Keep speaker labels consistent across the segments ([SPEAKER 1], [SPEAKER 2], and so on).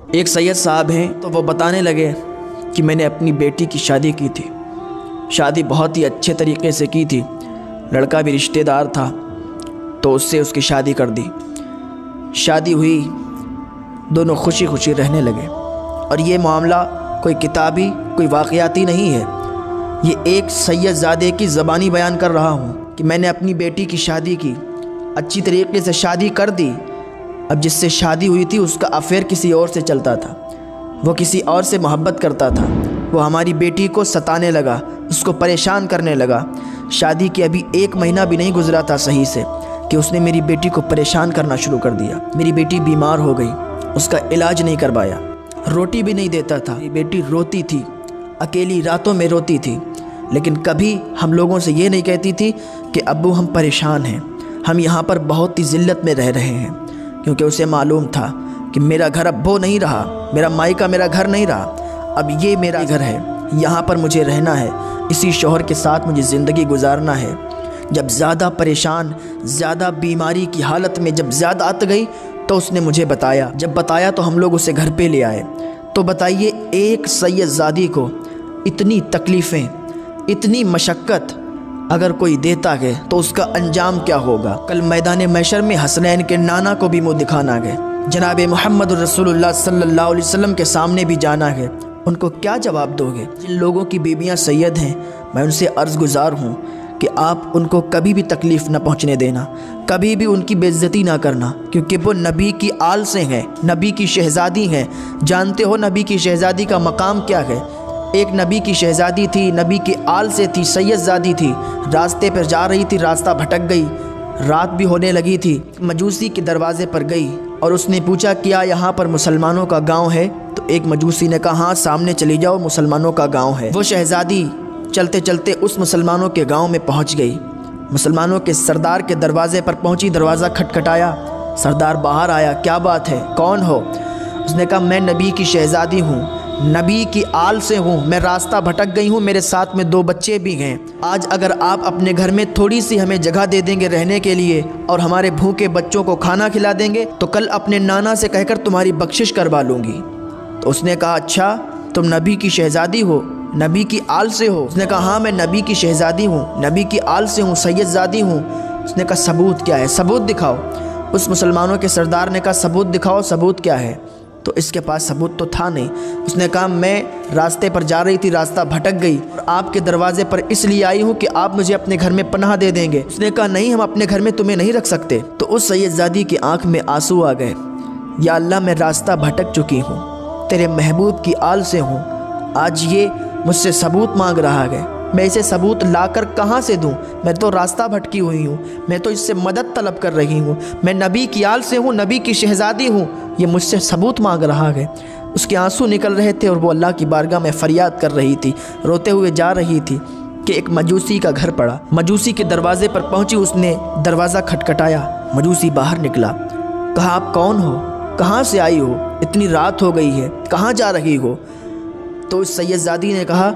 [SPEAKER 1] एक सैयद साहब हैं, तो वो बताने लगे कि मैंने अपनी बेटी की शादी की थी। शादी बहुत ही अच्छे तरीके से की थी, लड़का भी रिश्तेदार था, तो उससे उसकी शादी कर दी। शादी हुई, दोनों खुशी खुशी रहने लगे। और ये मामला कोई किताबी, कोई वाक़याती नहीं है, ये एक सैयदज़ादे की ज़बानी बयान कर रहा हूँ कि मैंने अपनी बेटी की शादी की, अच्छी तरीके से शादी कर दी। अब जिससे शादी हुई थी उसका अफेयर किसी और से चलता था, वो किसी और से मोहब्बत करता था। वो हमारी बेटी को सताने लगा, उसको परेशान करने लगा। शादी के अभी 1 महीना भी नहीं गुजरा था सही से कि उसने मेरी बेटी को परेशान करना शुरू कर दिया। मेरी बेटी बीमार हो गई, उसका इलाज नहीं करवाया, रोटी भी नहीं देता था। मेरी बेटी रोती थी, अकेली रातों में रोती थी, लेकिन कभी हम लोगों से ये नहीं कहती थी कि अब्बू हम परेशान हैं, हम यहाँ पर बहुत ही ज़िल्लत में रह रहे हैं। क्योंकि उसे मालूम था कि मेरा घर अब वो नहीं रहा, मेरा मायका मेरा घर नहीं रहा, अब ये मेरा घर है, यहाँ पर मुझे रहना है, इसी शौहर के साथ मुझे ज़िंदगी गुजारना है। जब ज़्यादा परेशान, ज़्यादा बीमारी की हालत में जब ज़्यादा आत गई तो उसने मुझे बताया। जब बताया तो हम लोग उसे घर पे ले आए। तो बताइए, एक सैयदज़ादी को इतनी तकलीफ़ें, इतनी मशक्क़त अगर कोई देता है तो उसका अंजाम क्या होगा। कल मैदान महशर में हसनैन के नाना को भी मुँह दिखाना है, जनाब मोहम्मद रसूलुल्लाह सल्लल्लाहु अलैहि वसल्लम के सामने भी जाना है। उनको क्या जवाब दोगे? जिन लोगों की बीबियाँ सैयद हैं, मैं उनसे अर्ज़ गुज़ार हूँ कि आप उनको कभी भी तकलीफ़ न पहुँचने देना, कभी भी उनकी बेइज्जती ना करना, क्योंकि वो नबी की आल से हैं, नबी की शहज़ादी हैं। जानते हो नबी की शहज़ादी का मकाम क्या है? एक नबी की शहज़ादी थी, नबी के आल से थी, सैयदज़ादी थी। रास्ते पर जा रही थी, रास्ता भटक गई, रात भी होने लगी थी। मजूसी के दरवाज़े पर गई और उसने पूछा, क्या यहाँ पर मुसलमानों का गांव है? तो एक मजूसी ने कहा, हाँ सामने चली जाओ, मुसलमानों का गांव है। वो शहज़ादी चलते चलते उस मुसलमानों के गांव में पहुँच गई। मुसलमानों के सरदार के दरवाज़े पर पहुँची, दरवाज़ा खटखटाया, सरदार बाहर आया। क्या बात है, कौन हो? उसने कहा, मैं नबी की शहज़ादी हूँ, नबी की आल से हूँ, मैं रास्ता भटक गई हूँ, मेरे साथ में 2 बच्चे भी हैं। आज अगर आप अपने घर में थोड़ी सी हमें जगह दे देंगे रहने के लिए और हमारे भूखे बच्चों को खाना खिला देंगे तो कल अपने नाना से कहकर तुम्हारी बख्शिश करवा लूँगी। तो उसने कहा, अच्छा तुम नबी की शहज़ादी हो, नबी की आल से हो? उसने कहा, हाँ मैं नबी की शहज़ादी हूँ, नबी की आल से हूँ, सैयदज़ादी हूँ। उसने कहा, सबूत क्या है, सबूत दिखाओ। उस मुसलमानों के सरदार ने कहा, सबूत दिखाओ, सबूत क्या है? तो इसके पास सबूत तो था नहीं। उसने कहा, मैं रास्ते पर जा रही थी, रास्ता भटक गई और आपके दरवाजे पर इसलिए आई हूँ कि आप मुझे अपने घर में पनाह दे देंगे। उसने कहा, नहीं हम अपने घर में तुम्हें नहीं रख सकते। तो उस सैयदज़ादी की आंख में आंसू आ गए। या अल्लाह, मैं रास्ता भटक चुकी हूँ, तेरे महबूब की आल से हूँ, आज ये मुझसे सबूत मांग रहा है, मैं इसे सबूत लाकर कहाँ से दूँ? मैं तो रास्ता भटकी हुई हूँ, मैं तो इससे मदद तलब कर रही हूँ, मैं नबी की आल से हूँ, नबी की शहज़ादी हूँ, ये मुझसे सबूत मांग रहा है। उसके आंसू निकल रहे थे और वो अल्लाह की बारगाह में फ़रियाद कर रही थी, रोते हुए जा रही थी कि एक मजूसी का घर पड़ा। मजूसी के दरवाज़े पर पहुँची, उसने दरवाज़ा खटखटाया। मजूसी बाहर निकला, कहा, आप कौन हो, कहाँ से आई हो, इतनी रात हो गई है, कहाँ जा रही हो? तो उस सैयदज़ादी ने कहा,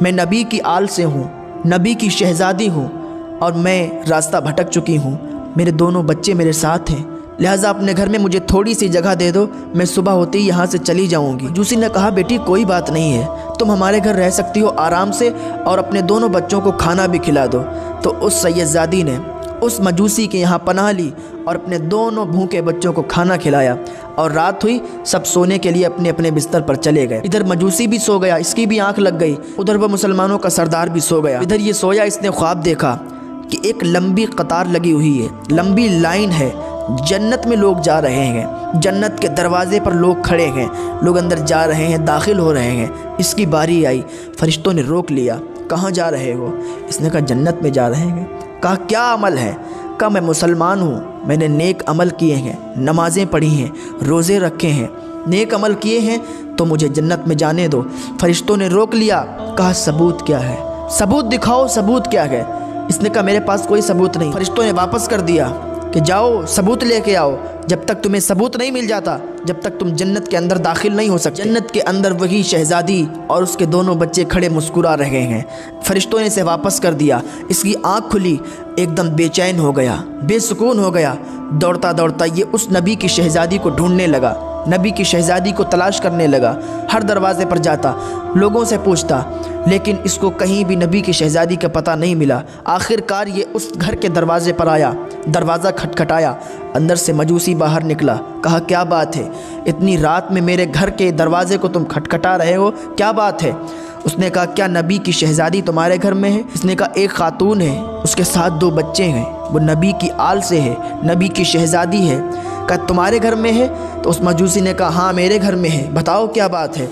[SPEAKER 1] मैं नबी की आल से हूँ, नबी की शहज़ादी हूँ और मैं रास्ता भटक चुकी हूँ, मेरे 2 बच्चे मेरे साथ हैं, लिहाजा अपने घर में मुझे थोड़ी सी जगह दे दो, मैं सुबह होते ही यहाँ से चली जाऊँगी। मजूसी ने कहा, बेटी कोई बात नहीं है, तुम हमारे घर रह सकती हो आराम से और अपने 2 बच्चों को खाना भी खिला दो। तो उस सैयदज़ादी ने उस मजूसी के यहाँ पनाह ली और अपने 2 भूखे बच्चों को खाना खिलाया और रात हुई, सब सोने के लिए अपने अपने बिस्तर पर चले गए। इधर मजूसी भी सो गया, इसकी भी आंख लग गई, उधर वह मुसलमानों का सरदार भी सो गया। इधर ये सोया, इसने ख्वाब देखा कि एक लंबी कतार लगी हुई है, लंबी लाइन है, जन्नत में लोग जा रहे हैं, जन्नत के दरवाजे पर लोग खड़े हैं, लोग अंदर जा रहे हैं, दाखिल हो रहे हैं। इसकी बारी आई, फरिश्तों ने रोक लिया, कहाँ जा रहे हो? इसने कहा, जन्नत में जा रहे हैं। कहा, क्या अमल है? कहा, मैं मुसलमान हूँ, मैंने नेक अमल किए हैं, नमाज़ें पढ़ी हैं, रोज़े रखे हैं, नेक अमल किए हैं, तो मुझे जन्नत में जाने दो। फरिश्तों ने रोक लिया, कहा, सबूत क्या है, सबूत दिखाओ, सबूत क्या है? इसने कहा, मेरे पास कोई सबूत नहीं। फरिश्तों ने वापस कर दिया कि जाओ सबूत लेके आओ, जब तक तुम्हें सबूत नहीं मिल जाता, जब तक तुम जन्नत के अंदर दाखिल नहीं हो सकते। जन्नत के अंदर वही शहज़ादी और उसके 2 बच्चे खड़े मुस्कुरा रहे हैं। फरिश्तों ने इसे वापस कर दिया। इसकी आँख खुली, एकदम बेचैन हो गया, बेसुकून हो गया। दौड़ता दौड़ता ये उस नबी की शहज़ादी को ढूंढने लगा। नबी की शहज़ादी को तलाश करने लगा। हर दरवाज़े पर जाता, लोगों से पूछता, लेकिन इसको कहीं भी नबी की शहज़ादी का पता नहीं मिला। आखिरकार ये उस घर के दरवाज़े पर आया, दरवाज़ा खटखटाया। अंदर से मजूसी बाहर निकला। कहा, क्या बात है, इतनी रात में मेरे घर के दरवाज़े को तुम खटखटा रहे हो, क्या बात है? उसने कहा, क्या नबी की शहज़ादी तुम्हारे घर में है? इसने कहा, एक खातून है, उसके साथ 2 बच्चे हैं, वो नबी की आल से है, नबी की शहज़ादी है। कहा, तुम्हारे घर में है? तो उस मजूसी ने कहा, हाँ मेरे घर में है, बताओ क्या बात है?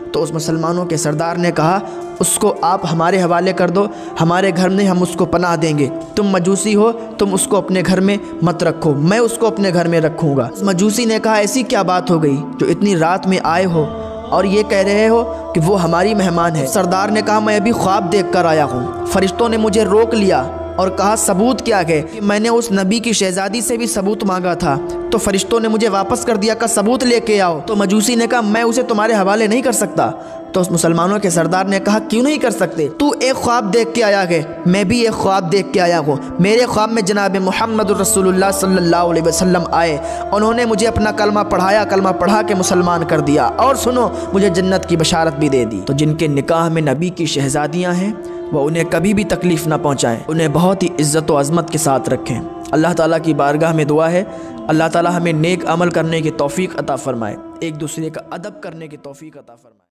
[SPEAKER 1] तो उस मुसलमानों के सरदार ने कहा, उसको आप हमारे हवाले कर दो, हमारे घर में हम उसको पनाह देंगे। तुम मजूसी हो, तुम उसको अपने घर में मत रखो, मैं उसको अपने घर में रखूँगा। उस मजूसी ने कहा, ऐसी क्या बात हो गई जो इतनी रात में आए हो और ये कह रहे हो कि वो हमारी मेहमान है? सरदार ने कहा, मैं अभी ख्वाब देख कर आया हूँ, फरिश्तों ने मुझे रोक लिया और कहा, सबूत क्या है? कि मैंने उस नबी की शहज़ादी से भी सबूत मांगा था, तो फरिश्तों ने मुझे वापस कर दिया, का सबूत लेके आओ। तो मजूसी ने कहा, मैं उसे तुम्हारे हवाले नहीं कर सकता। तो उस मुसलमानों के सरदार ने कहा, क्यों नहीं कर सकते? तू एक ख्वाब देख के आया है, मैं भी एक ख्वाब देख के आया हूँ। मेरे ख्वाब में जनाब मोहम्मद रसूलुल्लाह सल्लल्लाहु अलैहि वसल्लम आए, उन्होंने मुझे अपना कलमा पढ़ाया, कलमा पढ़ा के मुसलमान कर दिया, और सुनो, मुझे जन्नत की बशारत भी दे दी। तो जिनके निकाह में नबी की शहज़ादियाँ हैं, वह उन्हें कभी भी तकलीफ़ ना पहुँचाएँ, उन्हें बहुत ही इज़्ज़त व अज़मत के साथ रखें। अल्लाह ताला की बारगाह में दुआ है, अल्लाह ताला हमें नेक अमल करने की तौफ़ीक़ अता फ़रमाए, एक दूसरे का अदब करने की तौफ़ीक़ अता फ़रमाए।